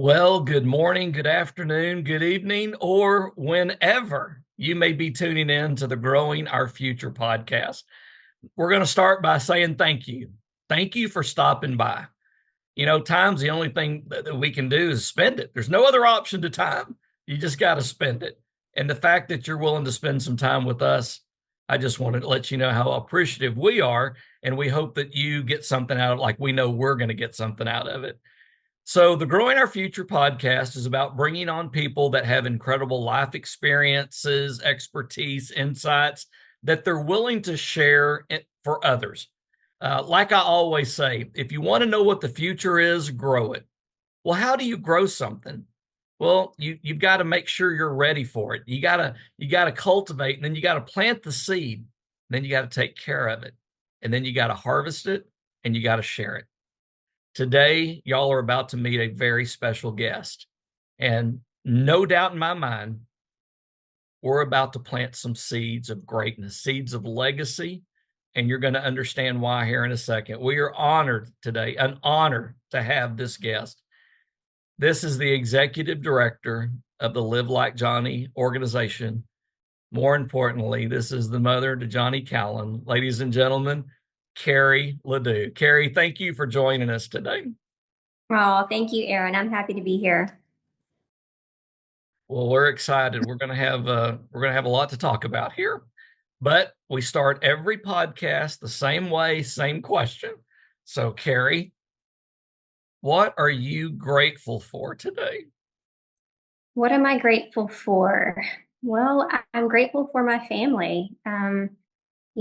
Well, good morning, good afternoon, good evening, or whenever you may be tuning in to the Growing Our Future podcast. We're going to start by saying thank you. Thank you for stopping by. Time's the only thing that we can do is spend it. There's no other option to time. You just got to spend it. And the fact that you're willing to spend some time with us, I just wanted to let you know how appreciative we are. And we hope that you get something out of it, like we know we're going to get something out of it. So, the Growing Our Future podcast is about bringing on people that have incredible life experiences, expertise, insights that they're willing to share it for others. Like I always say, if you want to know what the future is, grow it. Well, how do you grow something? Well, you've got to make sure you're ready for it. You gotta cultivate, and then you got to plant the seed. Then you got to take care of it, and then you got to harvest it, and you got to share it. Today, y'all are about to meet a very special guest. And no doubt in my mind, we're about to plant some seeds of greatness, seeds of legacy. And you're going to understand why here in a second. We are honored today, an honor to have this guest. This is the executive director of the Live Like Johnny organization. More importantly, this is the mother to Johnny Callan. Ladies and gentlemen, Kerri LeDoux. Kerri, thank you for joining us today. Oh, thank you, Aaron. I'm happy to be here. Well, we're excited. We're gonna have a lot to talk about here, but we start every podcast the same way, same question. So, Kerri, what are you grateful for today? What am I grateful for? Well, I'm grateful for my family.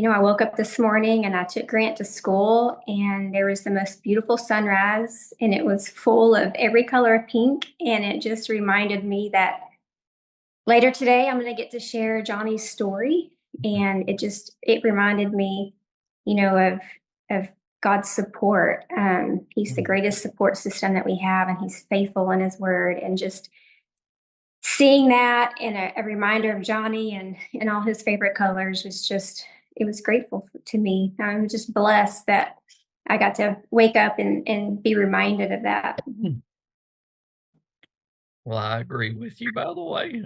I woke up this morning and I took Grant to school, and there was the most beautiful sunrise, and it was full of every color of pink. And it just reminded me that later today, I'm going to get to share Johnny's story. And it reminded me, of God's support. He's the greatest support system that we have, and he's faithful in his word. And just seeing that and a reminder of Johnny and all his favorite colors it was grateful to me. I'm just blessed that I got to wake up and be reminded of that. Well, I agree with you, by the way.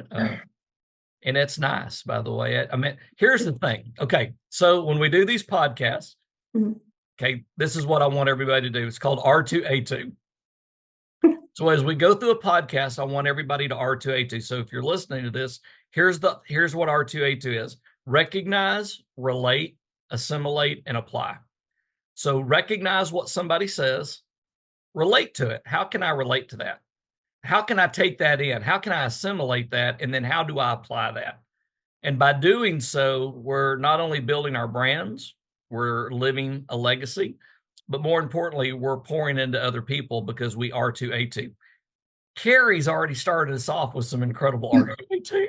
And it's nice, by the way. I mean, here's the thing. Okay. So when we do these podcasts, Mhm. okay, this is what I want everybody to do. It's called R2A2. So as we go through a podcast, I want everybody to R2A2. So if you're listening to this, here's what R2A2 is. Recognize, relate, assimilate, and apply. So recognize what somebody says, relate to it. How can I relate to that? How can I take that in? How can I assimilate that? And then how do I apply that? And by doing so, we're not only building our brands, we're living a legacy, but more importantly, we're pouring into other people because we R2A2. Kerri's already started us off with some incredible R2A2.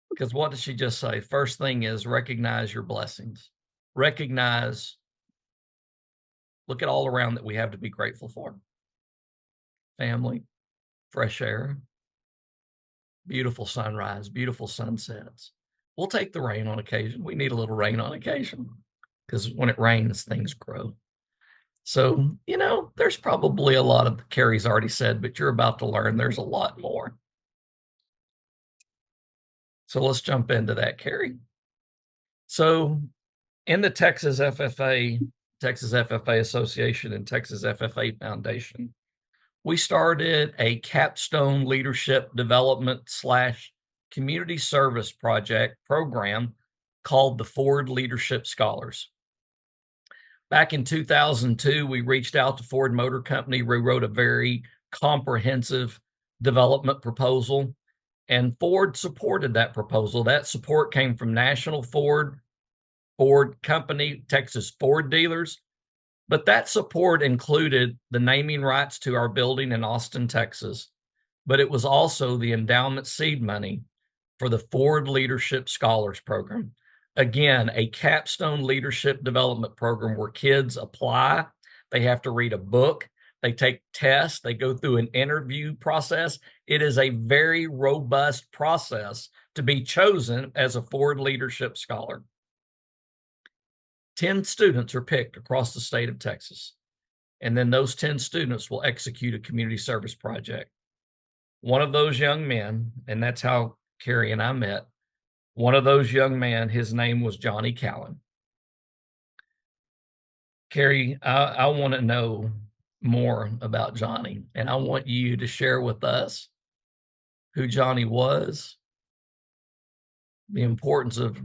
Because what did she just say? First thing is recognize your blessings. Recognize, look at all around that we have to be grateful for. Family, fresh air, beautiful sunrise, beautiful sunsets. We'll take the rain on occasion. We need a little rain on occasion because when it rains, things grow. So, there's probably a lot of Kerri's already said, but you're about to learn there's a lot more. So let's jump into that, Kerri. So in the Texas FFA Association and Texas FFA Foundation, we started a capstone leadership development / community service program called the Ford Leadership Scholars. Back in 2002, we reached out to Ford Motor Company. We wrote a very comprehensive development proposal, and Ford supported that proposal. That support came from National Ford Company, Texas Ford dealers, but that support included the naming rights to our building in Austin, Texas, but it was also the endowment seed money for the Ford Leadership Scholars Program. Again, a capstone leadership development program where kids apply. They have to read a book. They take tests. They go through an interview process. It is a very robust process to be chosen as a Ford Leadership Scholar. 10 students are picked across the state of Texas. And then those 10 students will execute a community service project. One of those young men, and that's how Kerri and I met, one of those young men, his name was Johnny Callan. Kerri, I want to know more about Johnny, and I want you to share with us who Johnny was, the importance of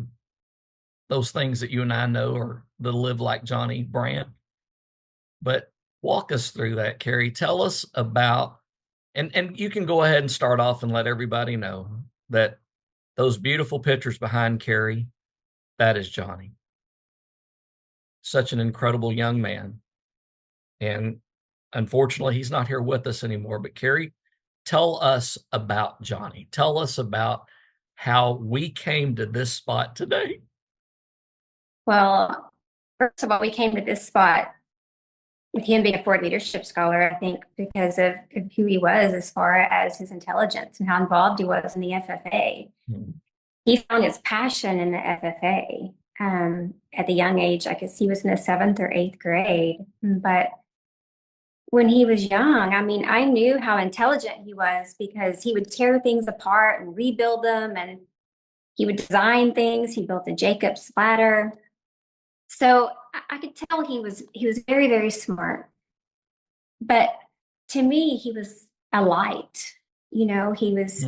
those things that you and I know or the Live Like Johnny brand. But walk us through that, Kerri. Tell us about, and you can go ahead and start off and let everybody know that those beautiful pictures behind Kerri, that is Johnny. Such an incredible young man. And unfortunately, he's not here with us anymore. But Kerri, tell us about Johnny. Tell us about how we came to this spot today. Well, first of all, we came to this spot with him being a Ford Leadership Scholar, I think, because of who he was as far as his intelligence and how involved he was in the FFA. He found his passion in the FFA at the young age. I guess he was in the 7th or 8th grade. But when he was young, I mean, I knew how intelligent he was because he would tear things apart and rebuild them, and he would design things. He built a Jacob's ladder. So I could tell he was very, very smart. But to me, he was a light. He was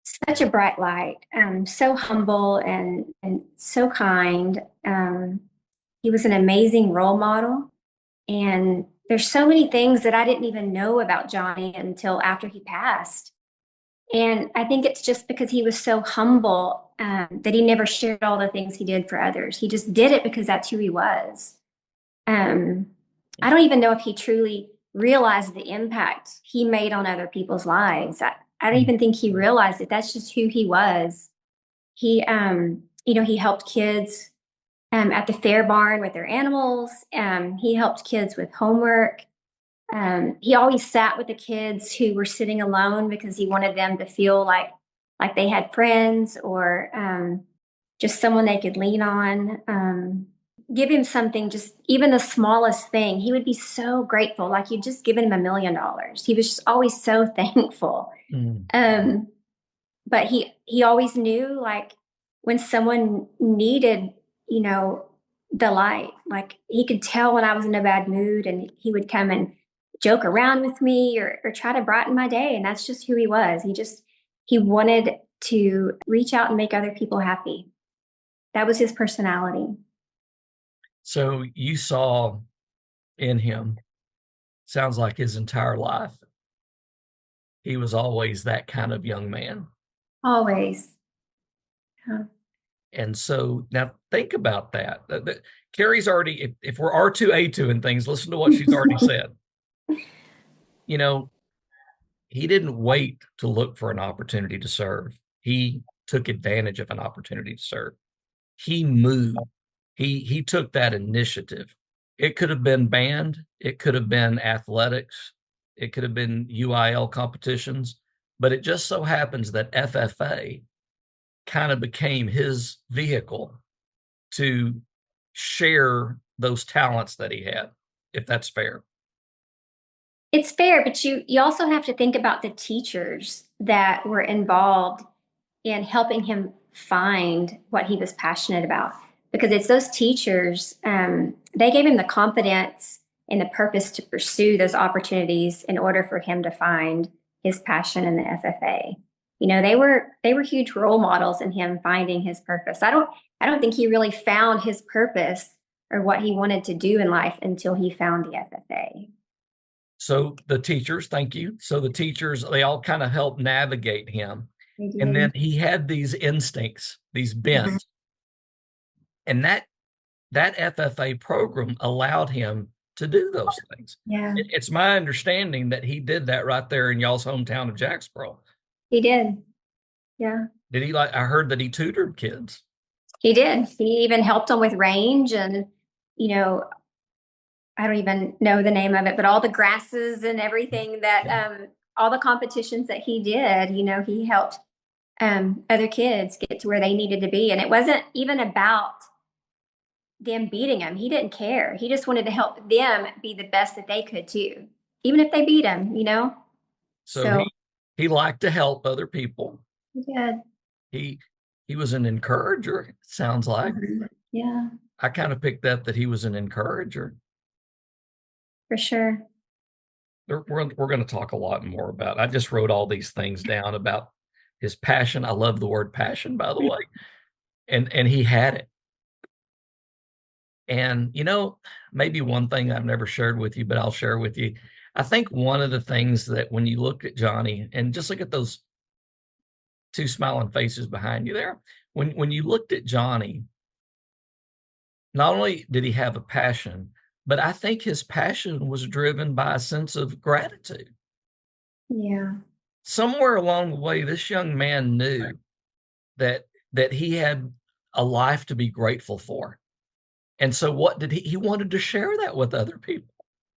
such a bright light, so humble and so kind. He was an amazing role model. And there's so many things that I didn't even know about Johnny until after he passed. And I think it's just because he was so humble that he never shared all the things he did for others. He just did it because that's who he was. I don't even know if he truly realized the impact he made on other people's lives. I don't even think he realized it. That's just who he was. He, he helped kids at the fair barn with their animals. He helped kids with homework. He always sat with the kids who were sitting alone because he wanted them to feel like they had friends or just someone they could lean on. Give him something, just even the smallest thing. He would be so grateful, like you'd just given him $1 million. He was just always so thankful. But he always knew, like, when someone needed, the light, like he could tell when I was in a bad mood, and he would come and joke around with me or try to brighten my day. And that's just who he was. He wanted to reach out and make other people happy. That was his personality. So you saw in him, sounds like his entire life, he was always that kind of young man. Always. And so now think about that. Kerri's already, if we're R2A2 and things, listen to what she's already said. He didn't wait to look for an opportunity to serve. He took advantage of an opportunity to serve. He moved. He took that initiative. It could have been band. It could have been athletics. It could have been UIL competitions. But it just so happens that FFA kind of became his vehicle to share those talents that he had, if that's fair. It's fair, but you also have to think about the teachers that were involved in helping him find what he was passionate about. Because it's those teachers, they gave him the confidence and the purpose to pursue those opportunities in order for him to find his passion in the FFA. They were huge role models in him finding his purpose. I don't think he really found his purpose or what he wanted to do in life until he found the FFA. So the teachers, thank you. So the teachers, they all kind of helped navigate him. And then he had these instincts, these bents. And that FFA program allowed him to do those things. Yeah. It's my understanding that he did that right there in y'all's hometown of Jacksboro. He did. Yeah. Did he? I heard that he tutored kids. He did. He even helped them with range and, I don't even know the name of it, but all the grasses and everything that, all the competitions that he did, he helped other kids get to where they needed to be. And it wasn't even about them beating him. He didn't care. He just wanted to help them be the best that they could too, even if they beat him, you know? So So he liked to help other people. yeah. He he was an encourager, it sounds like. Yeah, I kind of picked up that he was an encourager. for sure. We're going to talk a lot more about. I just wrote all these things down about his passion. I love the word passion, by the way, and he had it. And maybe one thing I've never shared with you, but I'll share with you. I think one of the things that when you look at Johnny and just look at those two smiling faces behind you there, when you looked at Johnny, not only did he have a passion, but I think his passion was driven by a sense of gratitude. Yeah. Somewhere along the way, this young man knew that he had a life to be grateful for. And so what did he wanted to share that with other people.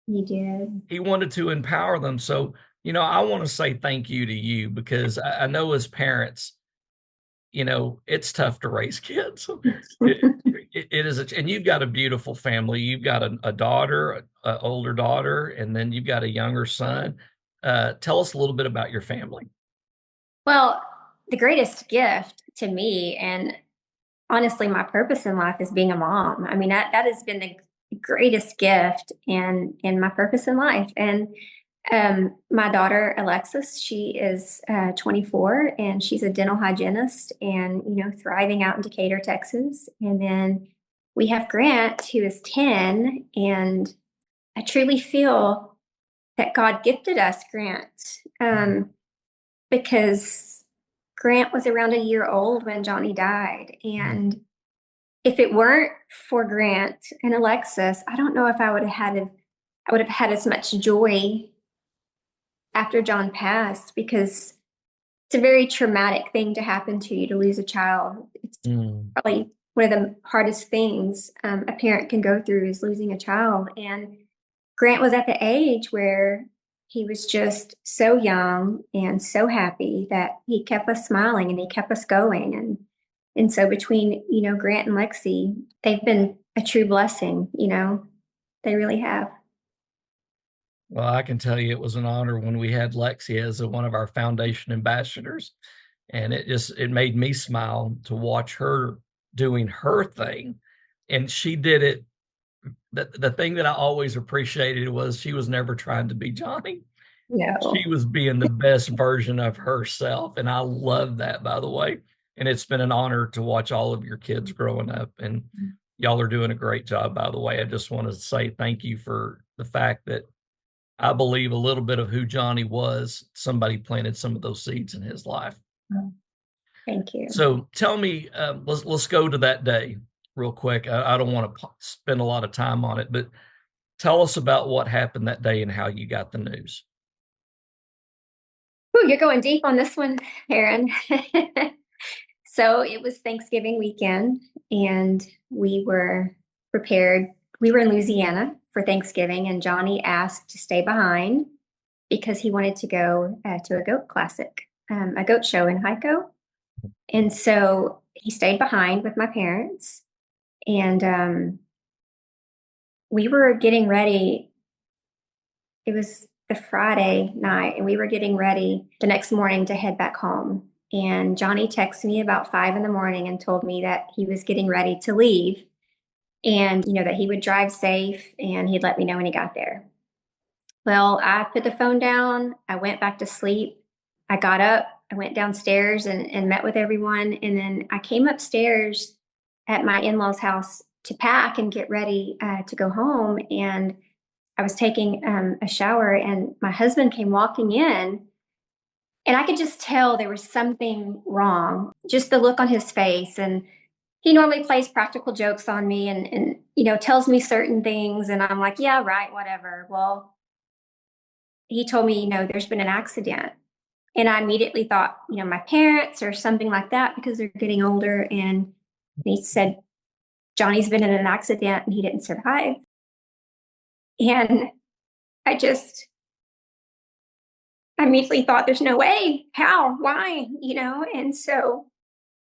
He did. He wanted to empower them. So, I want to say thank you to you because I know as parents, it's tough to raise kids. It is, and you've got a beautiful family. You've got a daughter, an older daughter, and then you've got a younger son. Tell us a little bit about your family. Well, the greatest gift to me, and honestly, my purpose in life is being a mom. I mean, that has been the greatest gift and my purpose in life. And my daughter Alexis, she is 24 and she's a dental hygienist and thriving out in Decatur, Texas. And then we have Grant, who is 10, and I truly feel that God gifted us Grant because Grant was around a year old when Johnny died. And if it weren't for Grant and Alexis, I don't know if I would have had as much joy after John passed, because it's a very traumatic thing to happen to you, to lose a child. It's probably one of the hardest things a parent can go through, is losing a child. And Grant was at the age where he was just so young and so happy that he kept us smiling and he kept us going. And so between, Grant and Lexi, they've been a true blessing, they really have. Well, I can tell you it was an honor when we had Lexi as one of our foundation ambassadors. And it made me smile to watch her doing her thing. And she did it. The thing that I always appreciated was she was never trying to be Johnny. No. She was being the best version of herself. And I love that, by the way. And it's been an honor to watch all of your kids growing up. And y'all are doing a great job, by the way. I just want to say thank you for the fact that I believe a little bit of who Johnny was, somebody planted some of those seeds in his life. Thank you. So tell me, let's go to that day real quick. I don't want to spend a lot of time on it, but tell us about what happened that day and how you got the news. Ooh, you're going deep on this one, Aaron. So it was Thanksgiving weekend, and we were prepared. We were in Louisiana for Thanksgiving, and Johnny asked to stay behind because he wanted to go to a goat classic, a goat show in Heiko. And so he stayed behind with my parents, and we were getting ready. It was the Friday night, and we were getting ready the next morning to head back home. And Johnny texted me about 5 a.m. and told me that he was getting ready to leave, and that he would drive safe and he'd let me know when he got there. Well, I put the phone down. I went back to sleep. I got up. I went downstairs and met with everyone. And then I came upstairs at my in-laws' house to pack and get ready to go home. And I was taking a shower, and my husband came walking in. And I could just tell there was something wrong, just the look on his face. And he normally plays practical jokes on me and tells me certain things. And I'm like, yeah, right, whatever. Well, he told me, there's been an accident. And I immediately thought, my parents or something like that, because they're getting older. And he said, Johnny's been in an accident and he didn't survive. And I immediately thought, there's no way. How? Why? And so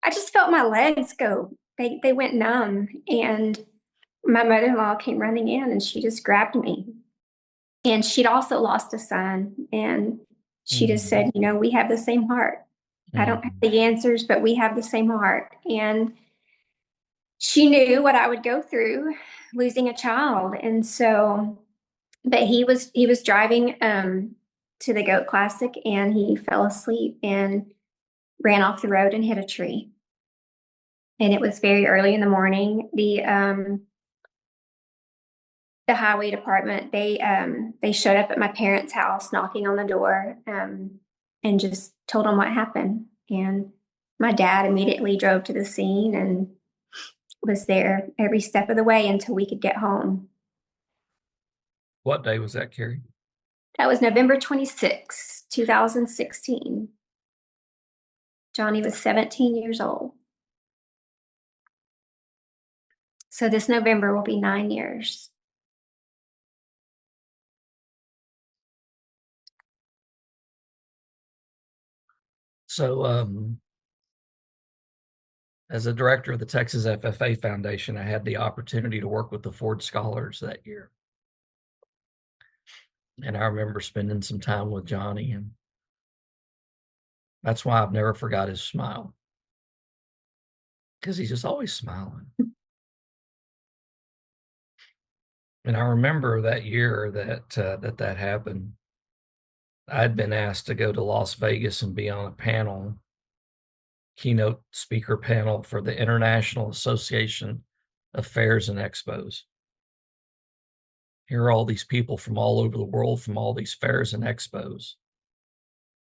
I just felt my legs go. They went numb. And my mother-in-law came running in and she just grabbed me. And she'd also lost a son. And she just said, you know, we have the same heart. I don't have the answers, but we have the same heart. And she knew what I would go through losing a child. And so, but he was driving to the goat classic, and he fell asleep and ran off the road and hit a tree. And it was very early in the morning. The highway department, they showed up at my parents' house, knocking on the door, and just told them what happened. And my dad immediately drove to the scene and was there every step of the way until we could get home. What day was that, Kerri? That was November 26, 2016. Johnny was 17 years old. So this November will be 9 years. So, as a director of the Texas FFA Foundation, I had the opportunity to work with the Ford Scholars that year. And I remember spending some time with Johnny, and that's why I've never forgot his smile, because he's just always smiling. And I remember that year that happened, I'd been asked to go to Las Vegas and be on a panel, keynote speaker panel for the International Association of Fairs and Expos. Here are all these people from all over the world, from all these fairs and expos.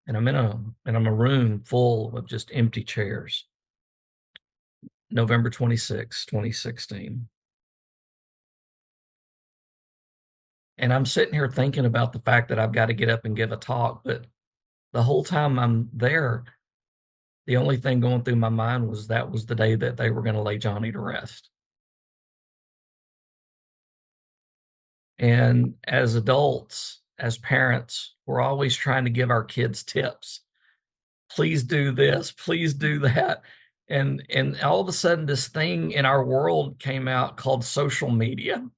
And I'm in a room full of just empty chairs. November 26, 2016. And I'm sitting here thinking about the fact that I've got to get up and give a talk, but the whole time I'm there, the only thing going through my mind was that was the day that they were going to lay Johnny to rest. And as adults, as parents, we're always trying to give our kids tips. Please do this, please do that. And all of a sudden, this thing in our world came out called social media,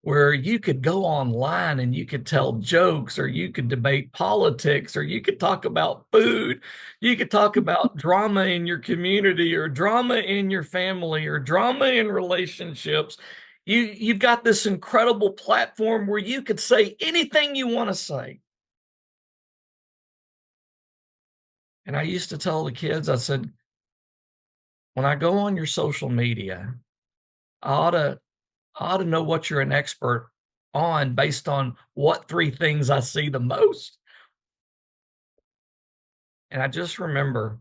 where you could go online and you could tell jokes, or you could debate politics, or you could talk about food. You could talk about drama in your community, or drama in your family, or drama in relationships. You've got this incredible platform where you could say anything you want to say. And I used to tell the kids, I said, when I go on your social media, I ought to know what you're an expert on based on what 3 things I see the most. And I just remember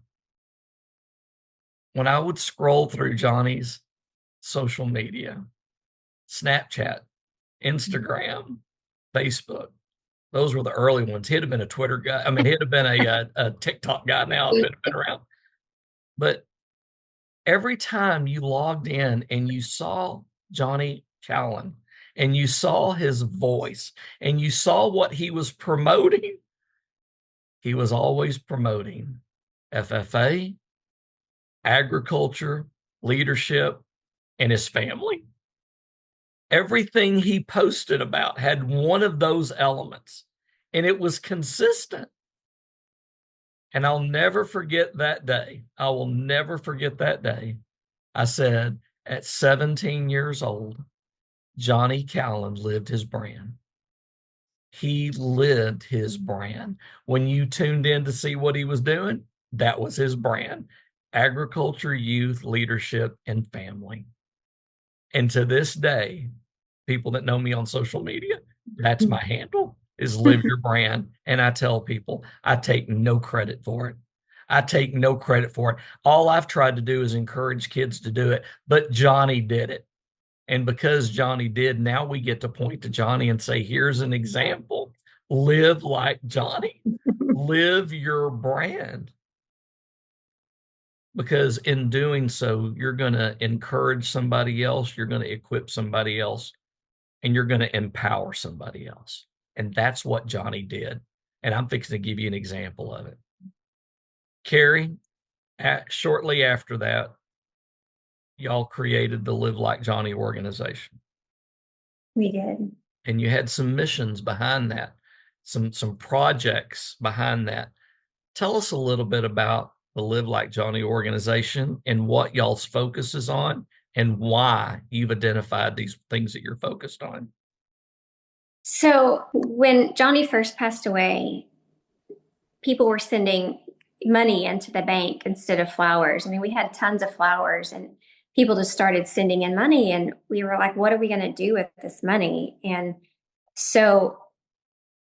when I would scroll through Johnny's social media, Snapchat, Instagram, Facebook. Those were the early ones. He'd have been a Twitter guy. I mean, he'd have been a TikTok guy now if it had been around. But every time you logged in and you saw Johnny Callan and you saw his voice and you saw what he was promoting, he was always promoting FFA, agriculture, leadership, and his family. Everything he posted about had one of those elements, and it was consistent. And I'll never forget that day. I will never forget that day. I said, at 17 years old, Johnny Callan lived his brand. He lived his brand. When you tuned in to see what he was doing, that was his brand: agriculture, youth, leadership, and family. And to this day, people that know me on social media, that's my handle, is live your brand. And I tell people, I take no credit for it. I take no credit for it. All I've tried to do is encourage kids to do it, but Johnny did it. And because Johnny did, now we get to point to Johnny and say, here's an example. Live like Johnny. Live your brand. Because in doing so, you're going to encourage somebody else, you're going to equip somebody else, and you're going to empower somebody else. And that's what Johnny did. And I'm fixing to give you an example of it. Kerri, shortly after that, y'all created the Live Like Johnny organization. We did. and you had some missions behind that, some projects behind that. Tell us a little bit about the Live Like Johnny organization and what y'all's focus is on and why you've identified these things that you're focused on. So when Johnny first passed away, people were sending money into the bank instead of flowers. I mean, we had tons of flowers and people just started sending in money. And we were like, what are we going to do with this money? And so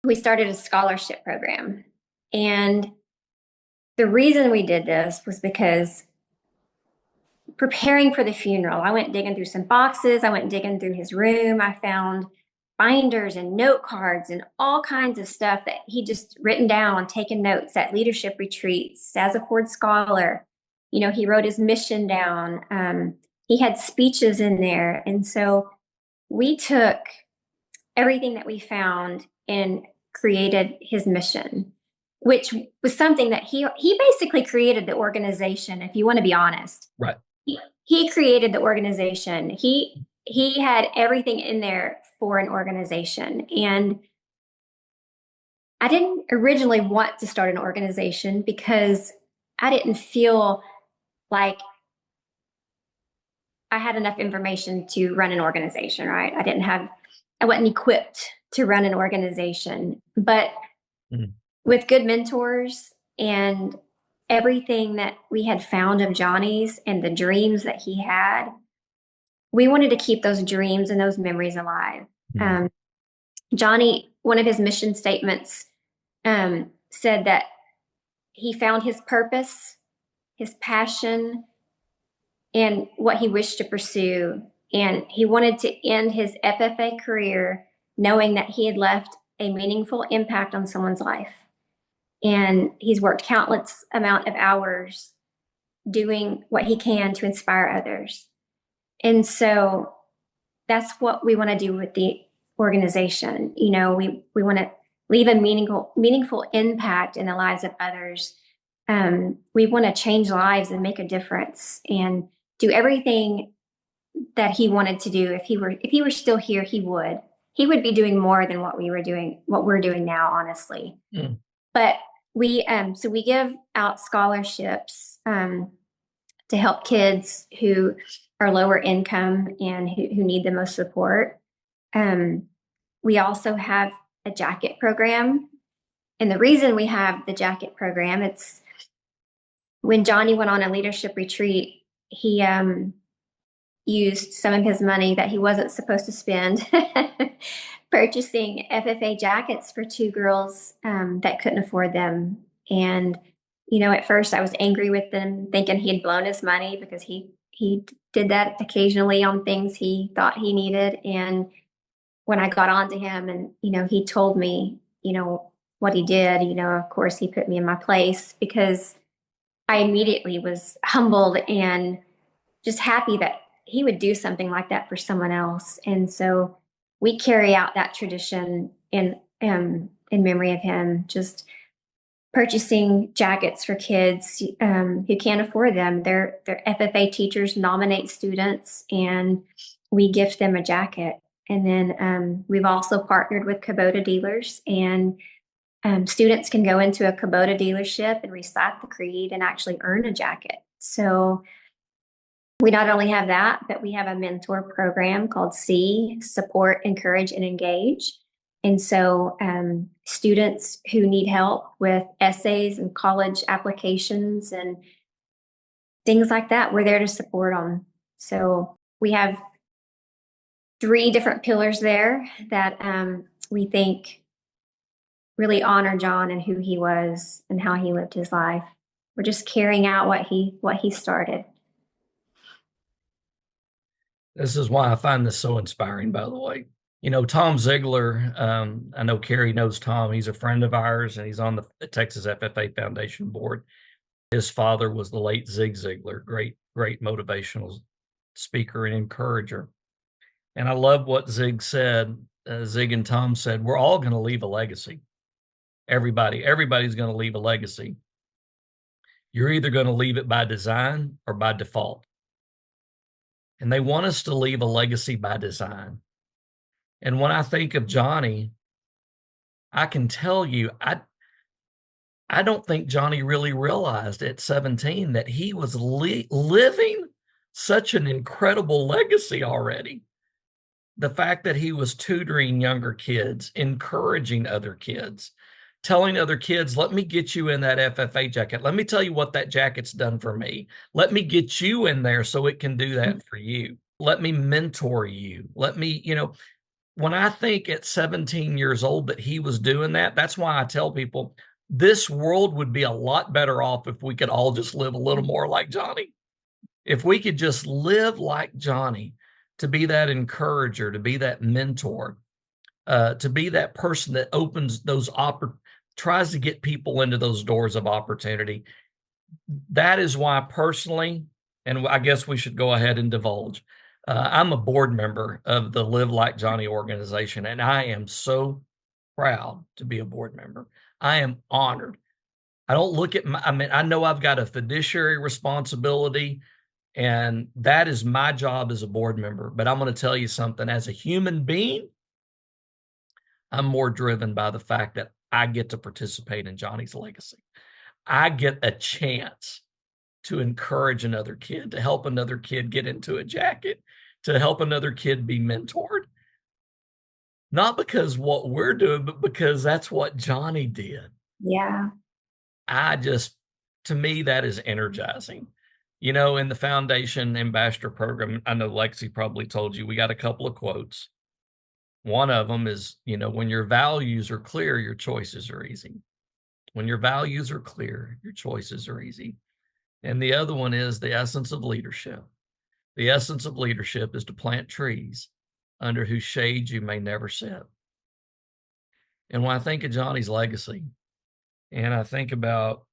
we started a scholarship program. And the reason we did this was because preparing for the funeral, I went digging through some boxes. I went digging through his room. I found binders and note cards and all kinds of stuff that he just written down, taken notes at leadership retreats as a Ford Scholar. You know, he wrote his mission down. He had speeches in there. And so we took everything that we found and created his mission, which was something that he basically created the organization, if you want to be honest. Right. He created the organization. He had everything in there for an organization. And I didn't originally want to start an organization because I didn't feel like I had enough information to run an organization, right? I wasn't equipped to run an organization. But with good mentors and everything that we had found of Johnny's and the dreams that he had, we wanted to keep those dreams and those memories alive. Johnny, one of his mission statements said that he found his purpose, his passion, and what he wished to pursue. And he wanted to end his FFA career knowing that he had left a meaningful impact on someone's life. And he's worked countless amount of hours doing what he can to inspire others. And so that's what we want to do with the organization. You know, we want to leave a meaningful impact in the lives of others. We want to change lives and make a difference and do everything that he wanted to do. If he were still here, he would be doing more than what we're doing now, honestly. But we give out scholarships to help kids who are lower income and who need the most support. We also have a jacket program. And the reason we have the jacket program, it's when Johnny went on a leadership retreat, he used some of his money that he wasn't supposed to spend purchasing FFA jackets for two girls that couldn't afford them. And, you know, at first I was angry with him, thinking he had blown his money because he did that occasionally on things he thought he needed. And when I got on to him and, you know, he told me, you know, what he did, you know, of course he put me in my place because I immediately was humbled and just happy that he would do something like that for someone else. And so we carry out that tradition in memory of him, just purchasing jackets for kids who can't afford them. Their FFA teachers nominate students and we gift them a jacket. And then we've also partnered with Kubota dealers, and students can go into a Kubota dealership and recite the creed and actually earn a jacket. So we not only have that, but we have a mentor program called C, Support, Encourage, and Engage. And so students who need help with essays and college applications and things like that, we're there to support them. So we have 3 different pillars there that we think really honor John and who he was and how he lived his life. We're just carrying out what he started. This is why I find this so inspiring, by the way. You know, Tom Ziegler, I know Kerri knows Tom. He's a friend of ours, and he's on the Texas FFA Foundation board. His father was the late Zig Ziglar, great motivational speaker and encourager. And I love what Zig said. Zig and Tom said, we're all going to leave a legacy. Everybody's going to leave a legacy. You're either going to leave it by design or by default. And they want us to leave a legacy by design. And when I think of Johnny, I can tell you, I don't think Johnny really realized at 17 that he was living such an incredible legacy already. The fact that he was tutoring younger kids, encouraging other kids, telling other kids, let me get you in that FFA jacket. Let me tell you what that jacket's done for me. Let me get you in there so it can do that for you. Let me mentor you. Let me, when I think at 17 years old that he was doing that, that's why I tell people this world would be a lot better off if we could all just live a little more like Johnny. If we could just live like Johnny, to be that encourager, to be that mentor, to be that person that opens those tries to get people into those doors of opportunity. That is why personally, and I guess we should go ahead and divulge, I'm a board member of the Live Like Johnny organization, and I am so proud to be a board member. I am honored. I don't look at I know I've got a fiduciary responsibility, and that is my job as a board member. But I'm going to tell you something, as a human being, I'm more driven by the fact that I get to participate in Johnny's legacy. I get a chance to encourage another kid, to help another kid get into a jacket, to help another kid be mentored. Not because what we're doing, but because that's what Johnny did. Yeah. To me, that is energizing. In the foundation ambassador program, I know Lexi probably told you, we got a couple of quotes. One of them is, when your values are clear, your choices are easy. When your values are clear, your choices are easy. And the other one is the essence of leadership. The essence of leadership is to plant trees under whose shade you may never sit. And when I think of Johnny's legacy, and I think about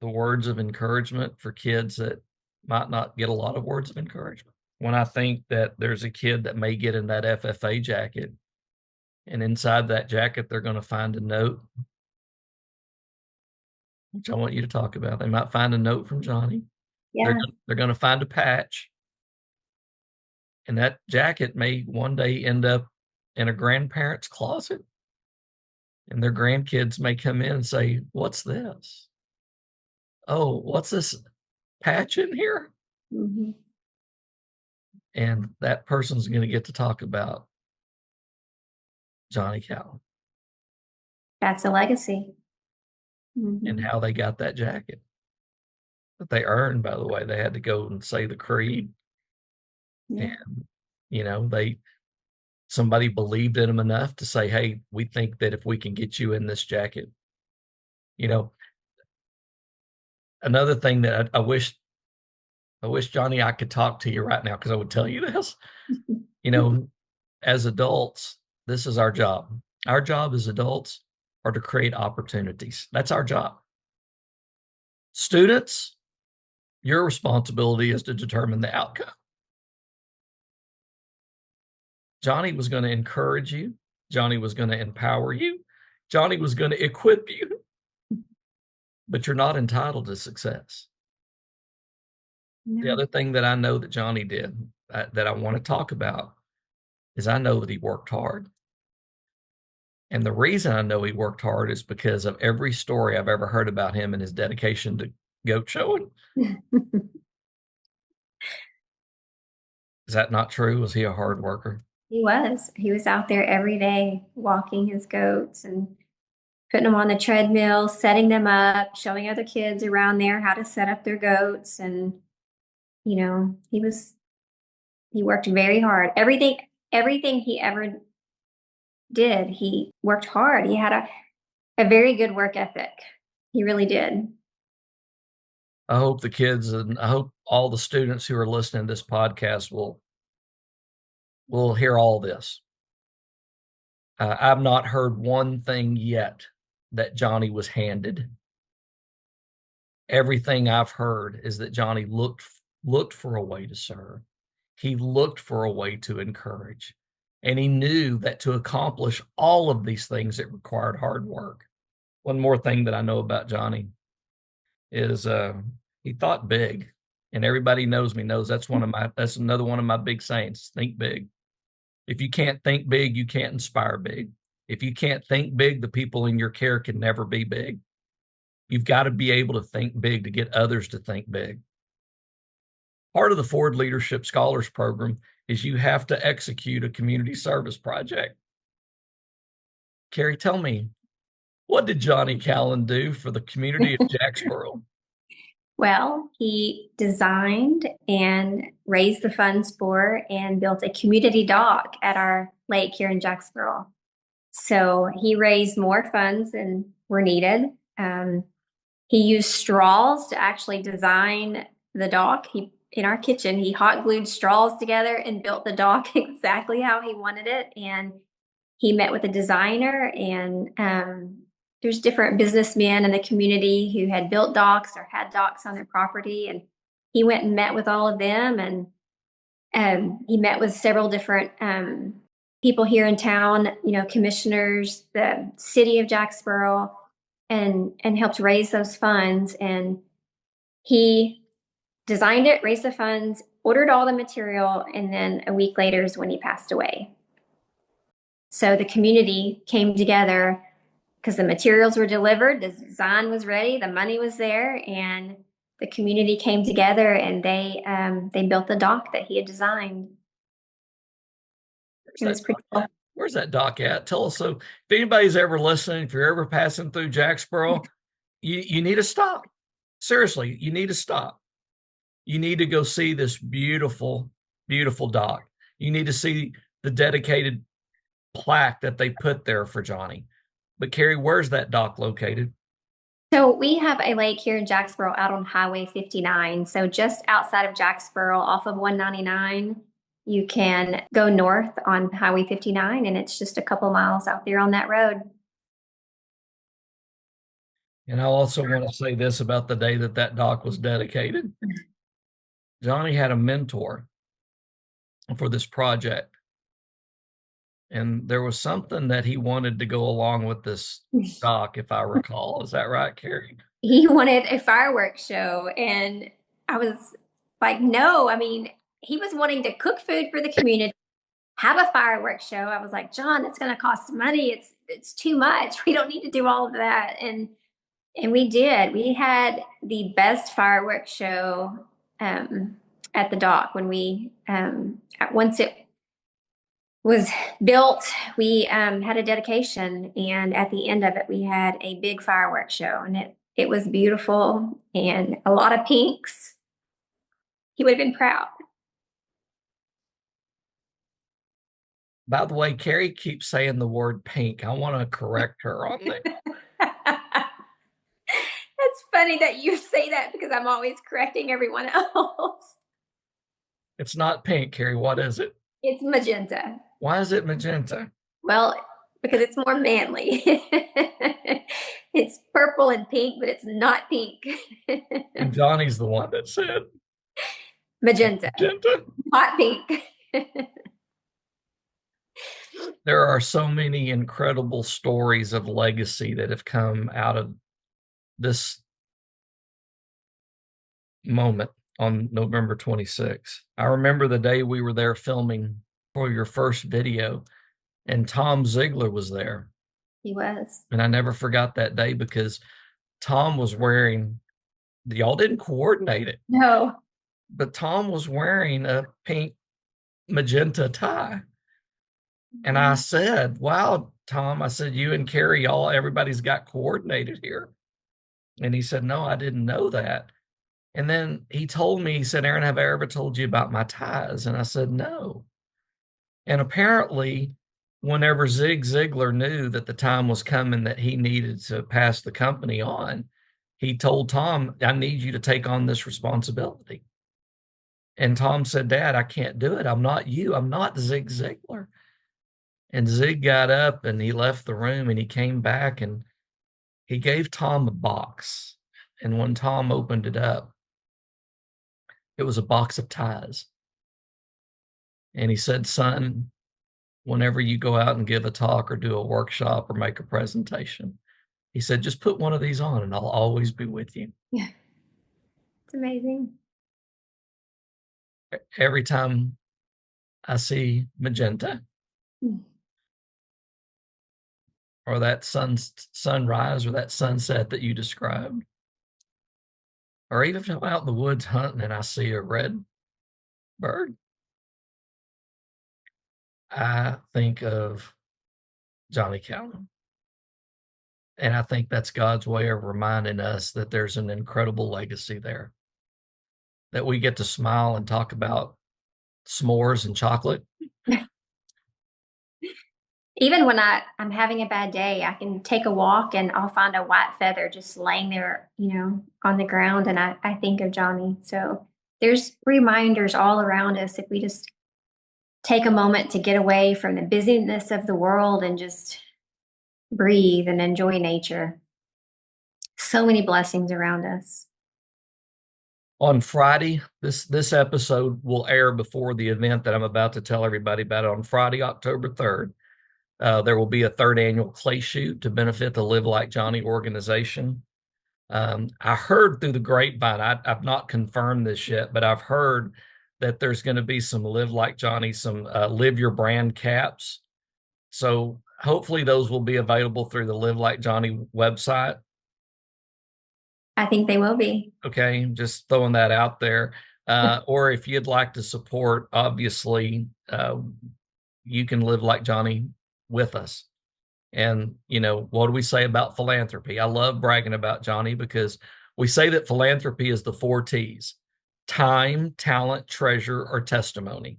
the words of encouragement for kids that might not get a lot of words of encouragement, when I think that there's a kid that may get in that FFA jacket, and inside that jacket, they're going to find a note, which I want you to talk about. They might find a note from Johnny. Yeah. They're going to find a patch. And that jacket may one day end up in a grandparent's closet. And their grandkids may come in and say, what's this? Oh, what's this patch in here? Mm-hmm. And that person's going to get to talk about Johnny Callan. That's a legacy. Mm-hmm. And how they got that jacket that they earned, by the way. They had to go and say the creed. Yeah. And, somebody believed in them enough to say, hey, we think that if we can get you in this jacket, another thing that I wish, Johnny, I could talk to you right now, because I would tell you this. As adults, this is our job. Our job as adults are to create opportunities. That's our job. Students, your responsibility is to determine the outcome. Johnny was going to encourage you. Johnny was going to empower you. Johnny was going to equip you. But you're not entitled to success. No. The other thing that I know that Johnny did that I want to talk about is I know that he worked hard. And the reason I know he worked hard is because of every story I've ever heard about him and his dedication to goat showing. Is that not true? Was he a hard worker? He was. He was out there every day walking his goats and putting them on the treadmill, setting them up, showing other kids around there how to set up their goats. And, he worked very hard. Everything he ever did, he worked hard. He had a very good work ethic. He really did. I hope the kids and I hope all the students who are listening to this podcast will hear all this. I've not heard one thing yet that Johnny was handed. Everything I've heard is that Johnny looked for a way to serve. He looked for a way to encourage. And he knew that to accomplish all of these things, it required hard work. One more thing that I know about Johnny is he thought big. And everybody knows me knows that's another one of my big sayings. Think big. If you can't think big, you can't inspire big. If you can't think big, the people in your care can never be big. You've got to be able to think big to get others to think big. Part of the Ford Leadership Scholars Program is you have to execute a community service project. Kerri, tell me, what did Johnny Callan do for the community of Jacksboro? Well, he designed and raised the funds for and built a community dock at our lake here in Jacksboro. So he raised more funds than were needed. He used straws to actually design the dock. In our kitchen, he hot glued straws together and built the dock exactly how he wanted it. And he met with a designer, and there's different businessmen in the community who had built docks or had docks on their property. And he went and met with all of them, and he met with several different people here in town, commissioners, the city of Jacksboro, and helped raise those funds. And he designed it, raised the funds, ordered all the material, and then a week later is when he passed away. So the community came together because the materials were delivered, the design was ready, the money was there, and the community came together and they built the dock that he had designed. It was pretty cool. Where's that dock at? Tell us. So if anybody's ever listening, if you're ever passing through Jacksboro, you need to stop. Seriously, you need to stop. You need to go see this beautiful, beautiful dock. You need to see the dedicated plaque that they put there for Johnny. But Kerri, where's that dock located? So we have a lake here in Jacksboro out on Highway 59. So just outside of Jacksboro off of 199, you can go north on Highway 59, and it's just a couple miles out there on that road. And I also want to say this about the day that dock was dedicated. Johnny had a mentor for this project. And there was something that he wanted to go along with this dock, if I recall. Is that right, Kerri? He wanted a fireworks show. And I was like, no, I mean, he was wanting to cook food for the community, have a fireworks show. I was like, John, it's going to cost money. It's too much. We don't need to do all of that. And we did. We had the best fireworks show at the dock when we once it was built. We had a dedication, and at the end of it, we had a big fireworks show, and it was beautiful and a lot of pinks. He would have been proud. By the way, Kerri keeps saying the word pink. I want to correct her on that. It's funny that you say that because I'm always correcting everyone else. It's not pink, Kerri. What is it? It's magenta. Why is it magenta? Well, because it's more manly. It's purple and pink, but it's not pink. And Johnny's the one that said magenta. Magenta? Hot pink. There are so many incredible stories of legacy that have come out of this moment on November 26th. I remember the day we were there filming for your first video, and Tom Ziegler was there. He was. And I never forgot that day because Tom was wearing, y'all didn't coordinate it. No. But Tom was wearing a pink magenta tie. And I said, wow, Tom, I said, you and Kerri, everybody's got coordinated here. And he said, no, I didn't know that. And then he told me, he said, Aaron, have I ever told you about my ties? And I said, no. And apparently, whenever Zig Ziglar knew that the time was coming that he needed to pass the company on, he told Tom, I need you to take on this responsibility. And Tom said, Dad, I can't do it. I'm not you. I'm not Zig Ziglar. And Zig got up and he left the room, and he came back and he gave Tom a box. And when Tom opened it up, it was a box of ties. And he said, son, whenever you go out and give a talk or do a workshop or make a presentation, he said, just put one of these on and I'll always be with you. Yeah. It's amazing. Every time I see magenta, or that sunrise or that sunset that you described. Or even if I'm out in the woods hunting and I see a red bird, I think of Johnny Callan. And I think that's God's way of reminding us that there's an incredible legacy there, that we get to smile and talk about s'mores and chocolate. Even when I'm having a bad day, I can take a walk and I'll find a white feather just laying there, on the ground, and I think of Johnny. So there's reminders all around us if we just take a moment to get away from the busyness of the world and just breathe and enjoy nature. So many blessings around us. On Friday, this episode will air before the event that I'm about to tell everybody about. On Friday, October 3rd, there will be a third annual clay shoot to benefit the Live Like Johnny organization. I heard through the grapevine, I've not confirmed this yet, but I've heard that there's going to be some Live Like Johnny, some Live Your Brand caps. So hopefully those will be available through the Live Like Johnny website. I think they will be. Okay, just throwing that out there. Or if you'd like to support, obviously, you can live like Johnny with us. And, what do we say about philanthropy? I love bragging about Johnny because we say that philanthropy is the 4 T's: time, talent, treasure, or testimony.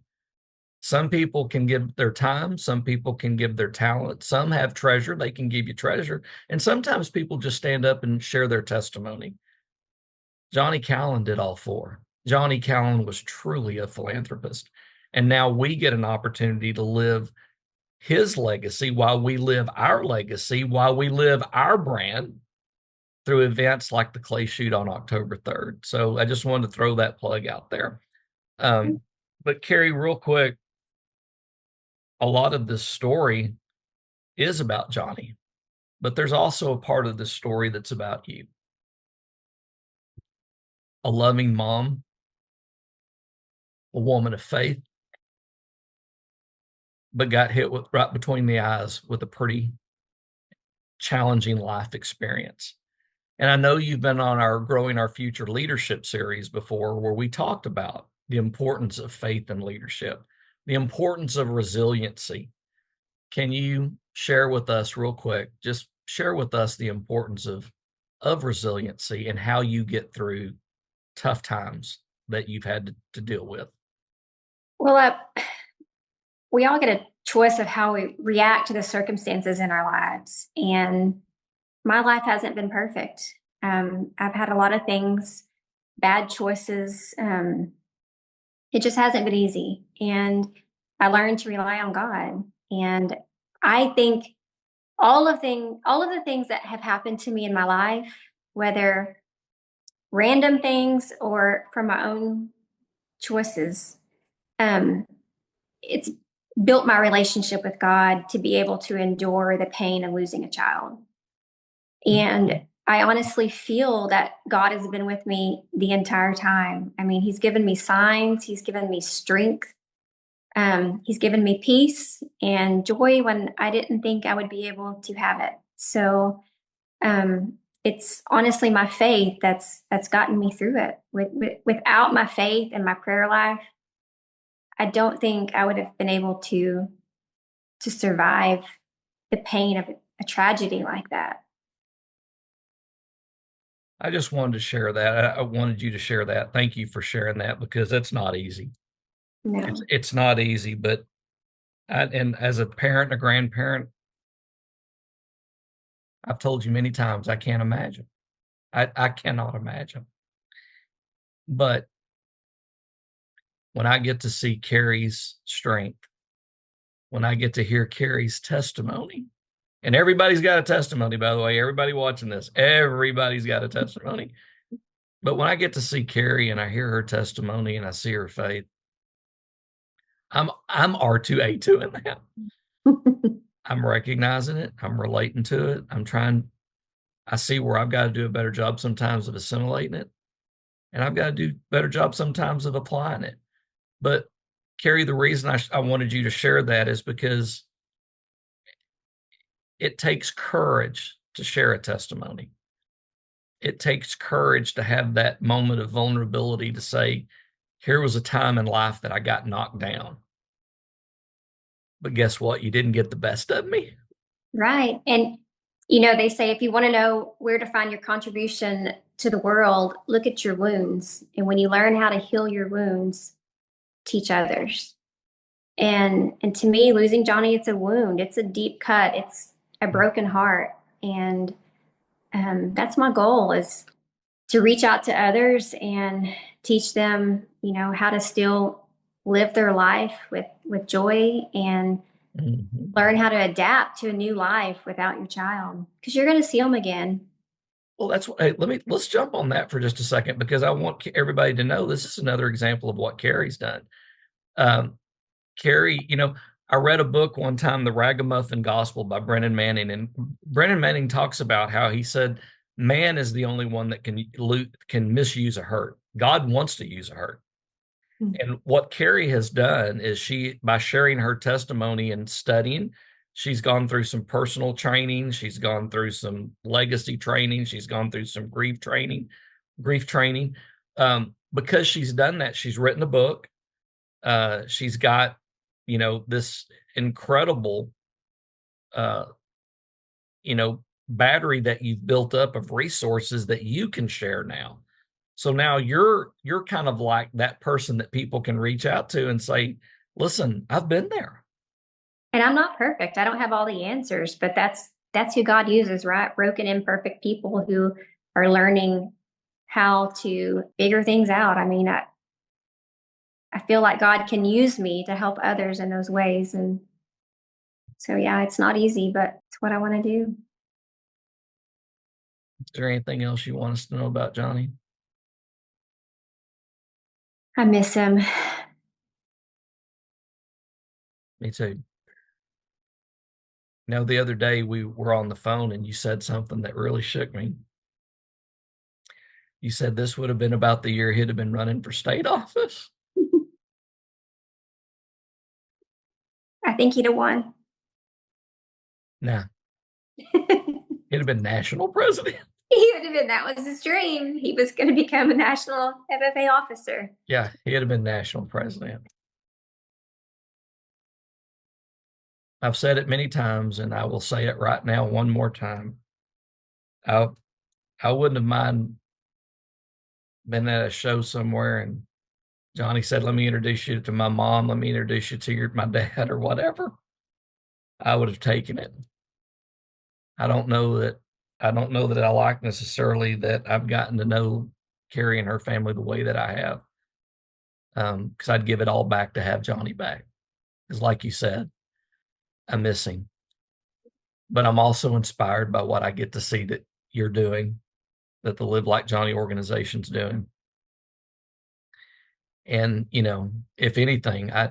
Some people can give their time. Some people can give their talent. Some have treasure. They can give you treasure. And sometimes people just stand up and share their testimony. Johnny Callan did all 4. Johnny Callan was truly a philanthropist. And now we get an opportunity to live his legacy while we live our legacy, while we live our brand through events like the clay shoot on October 3rd. So I just wanted to throw that plug out there. But Kerri, real quick, a lot of this story is about Johnny, but there's also a part of this story that's about you. A loving mom, a woman of faith, but got hit with right between the eyes with a pretty challenging life experience. And I know you've been on our Growing Our Future Leadership series before, where we talked about the importance of faith and leadership, the importance of resiliency. Can you share with us real quick, just share with us the importance of resiliency and how you get through tough times that you've had to deal with? Well, we all get a choice of how we react to the circumstances in our lives. And my life hasn't been perfect. I've had a lot of things, bad choices. It just hasn't been easy. And I learned to rely on God. And I think all of the things that have happened to me in my life, whether random things or from my own choices, it's built my relationship with God to be able to endure the pain of losing a child. And I honestly feel that God has been with me the entire time. I mean, he's given me signs, he's given me strength, he's given me peace and joy when I didn't think I would be able to have it. So it's honestly my faith that's gotten me through it. Without my faith and my prayer life, I don't think I would have been able to survive the pain of a tragedy like that. I just wanted to share that. I wanted you to share that. Thank you for sharing that, because it's not easy. No. It's not easy, but and as a parent and a grandparent, I've told you many times, I can't imagine. I cannot imagine. But when I get to see Kerri's strength, when I get to hear Kerri's testimony, and everybody's got a testimony, by the way, everybody watching this, everybody's got a testimony. But when I get to see Kerri and I hear her testimony and I see her faith, I'm R2A2 in that. I'm recognizing it. I'm relating to it. I see where I've got to do a better job sometimes of assimilating it. And I've got to do a better job sometimes of applying it. But Kerri, the reason I wanted you to share that is because it takes courage to share a testimony. It takes courage to have that moment of vulnerability to say, here was a time in life that I got knocked down. But guess what? You didn't get the best of me. Right. And, you know, they say if you want to know where to find your contribution to the world, look at your wounds. And when you learn how to heal your wounds, teach others. And to me, losing Johnny, it's a wound. It's a deep cut. It's a broken heart. And that's my goal, is to reach out to others and teach them, you know, how to still live their life with joy, and learn how to adapt to a new life without your child, because you're going to see them again. Well, that's what, hey, let's jump on that for just a second, because I want everybody to know this is another example of what Kerri's done. Kerri, you know, I read a book one time, The Ragamuffin Gospel by Brennan Manning, and Brennan Manning talks about how he said man is the only one that can misuse a hurt. God wants to use a hurt. And what Kerri has done is by sharing her testimony and studying, she's gone through some personal training. She's gone through some legacy training. She's gone through some grief training. Because she's done that, she's written a book. She's got, you know, this incredible, you know, battery that you've built up of resources that you can share now. So now you're kind of like that person that people can reach out to and say, listen, I've been there. And I'm not perfect. I don't have all the answers, but that's who God uses, right? Broken, imperfect people who are learning how to figure things out. I mean, I feel like God can use me to help others in those ways. And so, yeah, it's not easy, but it's what I want to do. Is there anything else you want us to know about Johnny? I miss him. Me too. Now, the other day we were on the phone and you said something that really shook me. You said this would have been about the year he'd have been running for state office. I think he'd have won. Nah, he'd have been national president. He would have been, that was his dream. He was going to become a national FFA officer. Yeah, he'd have been national president. I've said it many times, and I will say it right now one more time. I wouldn't have mind been at a show somewhere and Johnny said, let me introduce you to my mom. Let me introduce you to my dad or whatever. I would have taken it. I don't know that I like necessarily that I've gotten to know Kerri and her family the way that I have. Because I'd give it all back to have Johnny back. Because like you said, I'm missing. But I'm also inspired by what I get to see that you're doing, that the Live Like Johnny organization's doing. And, you know, if anything, I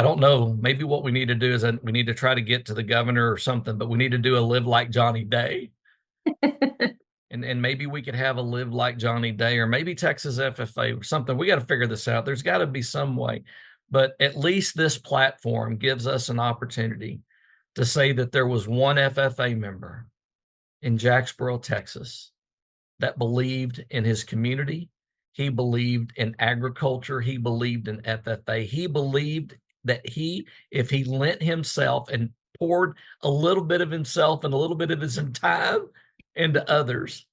don't know, maybe what we need to do is we need to try to get to the governor or something, but we need to do a Live Like Johnny Day. And maybe we could have a Live Like Johnny Day, or maybe Texas FFA or something. We got to figure this out. There's got to be some way. But at least this platform gives us an opportunity to say that there was one FFA member in Jacksboro, Texas, that believed in his community. He believed in agriculture. He believed in FFA. He believed that if he lent himself and poured a little bit of himself and a little bit of his time into others,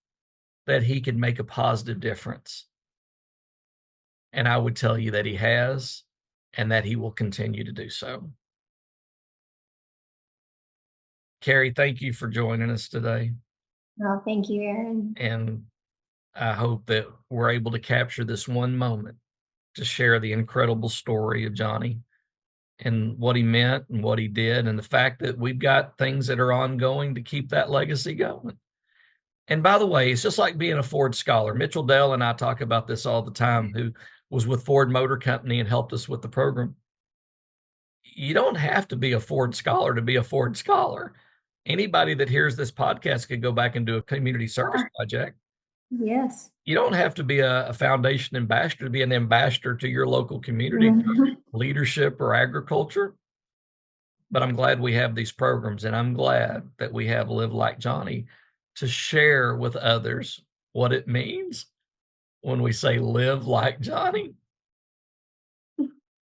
that he could make a positive difference. And I would tell you that he has, and that he will continue to do so. Kerri, thank you for joining us today. Well, thank you, Aaron. And I hope that we're able to capture this one moment to share the incredible story of Johnny and what he meant and what he did, and the fact that we've got things that are ongoing to keep that legacy going. And by the way, it's just like being a Ford scholar. Mitchell Dell and I talk about this all the time, who was with Ford Motor Company and helped us with the program. You don't have to be a Ford scholar to be a Ford scholar. Anybody that hears this podcast could go back and do a community service project. Yes. You don't have to be a foundation ambassador to be an ambassador to your local community, leadership or agriculture. but I'm glad we have these programs, and I'm glad that we have Live Like Johnny to share with others what it means when we say live like Johnny,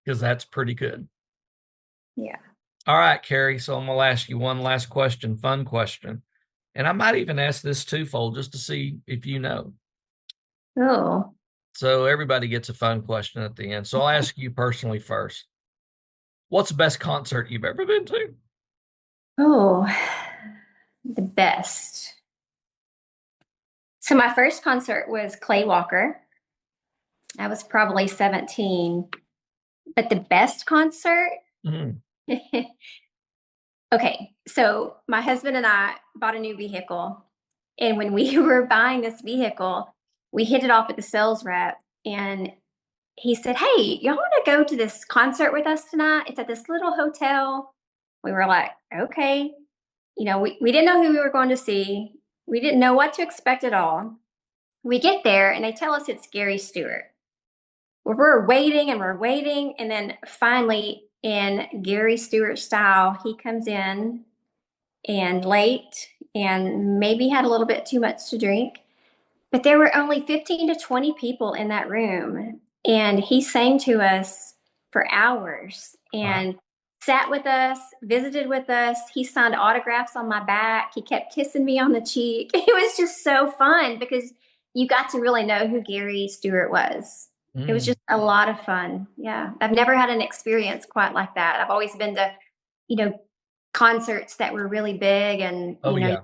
because that's pretty good. Yeah. All right, Kerri. So I'm going to ask you one last question, fun question. And I might even ask this twofold just to see if you know. Oh. So everybody gets a fun question at the end. So I'll ask you personally first. What's the best concert you've ever been to? Oh, the best. So my first concert was Clay Walker. I was probably 17. But the best concert? Mhm. Okay, so my husband and I bought a new vehicle. And when we were buying this vehicle, we hit it off with the sales rep. And he said, "Hey, y'all want to go to this concert with us tonight? It's at this little hotel." We were like, okay. We didn't know who we were going to see. We didn't know what to expect at all. We get there and they tell us it's Gary Stewart. We're waiting and we're waiting. And then finally, in Gary Stewart style, he comes in and late and maybe had a little bit too much to drink. But there were only 15 to 20 people in that room. And he sang to us for hours Wow. and sat with us, visited with us. He signed autographs on my back. He kept kissing me on the cheek. It was just so fun because you got to really know who Gary Stewart was. It was Mm. just a lot of fun. Yeah. I've never had an experience quite like that. I've always been to, you know, concerts that were really big and, Oh, yeah.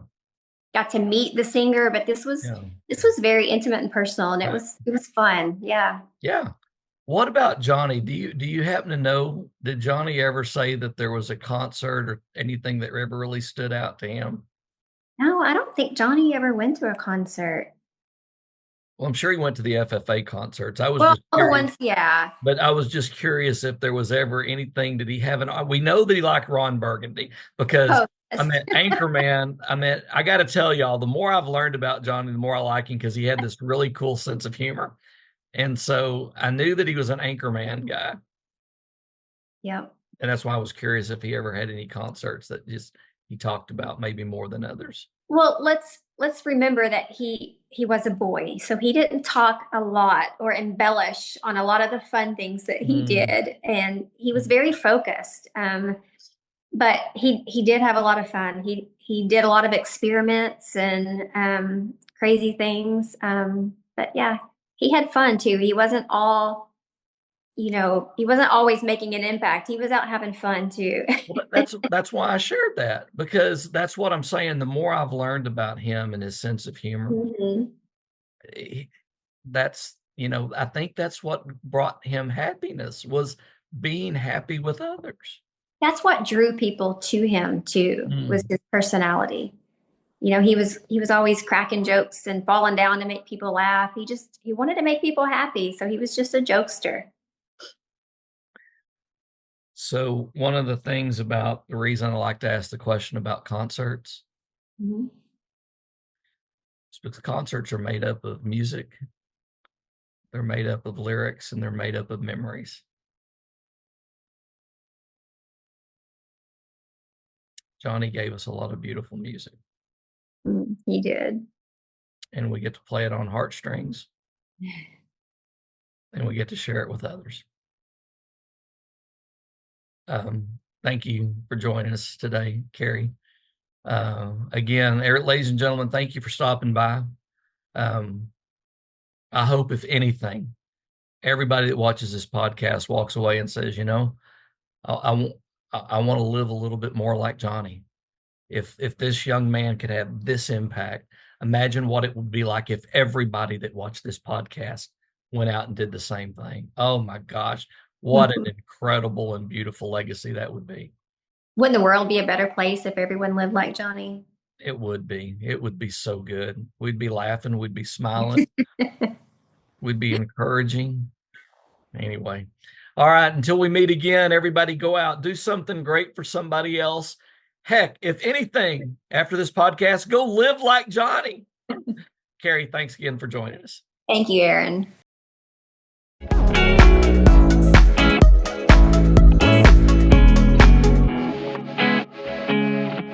got to meet the singer, but this was Yeah. this was very intimate and personal, and it Right. was fun. Yeah. Yeah. What about Johnny? Do you happen to know, did Johnny ever say that there was a concert or anything that ever really stood out to him? No, I don't think Johnny ever went to a concert. Well, I'm sure he went to the FFA concerts. I was Well, just all the curious, ones, yeah. but I was just curious if there was ever anything. Did he have we know that he liked Ron Burgundy because Oh, I yes. mean, Anchorman, I got to tell y'all, the more I've learned about Johnny, the more I like him because he had this really cool sense of humor. And so I knew that he was an Anchorman guy. Yep. And that's why I was curious if he ever had any concerts that just he talked about maybe more than others. Well, let's remember that he was a boy, so he didn't talk a lot or embellish on a lot of the fun things that he Mm. did, and he was very focused. But he did have a lot of fun. He did a lot of experiments and crazy things. But yeah, he had fun too. He wasn't all, he wasn't always making an impact. He was out having fun too. Well, that's why I shared that because that's what I'm saying. The more I've learned about him and his sense of humor, Mhm. he- that's I think that's what brought him happiness was being happy with others. That's what drew people to him too, was Mm. his personality. He was always cracking jokes and falling down to make people laugh. He wanted to make people happy, so he was just a jokester. So one of the things about the reason I like to ask the question about concerts Mhm. is because concerts are made up of music, they're made up of lyrics, and they're made up of memories. Johnny gave us a lot of beautiful music, He did. and we get to play it on heartstrings, and we get to share it with others. Thank you for joining us today, Kerri. Again, ladies and gentlemen, thank you for stopping by. Um, I hope, if anything, everybody that watches this podcast walks away and says, I want I want to live a little bit more like Johnny. If this young man could have this impact, imagine what it would be like if everybody that watched this podcast went out and did the same thing. Oh my gosh, what an incredible and beautiful legacy that would be. Wouldn't the world be a better place if everyone lived like Johnny? It would be. It would be so good. We'd be laughing, we'd be smiling, we'd be encouraging. Anyway. All right, until we meet again, everybody go out, do something great for somebody else. Heck, if anything, after this podcast, go live like Johnny. Kerri, thanks again for joining us. Thank you, Aaron.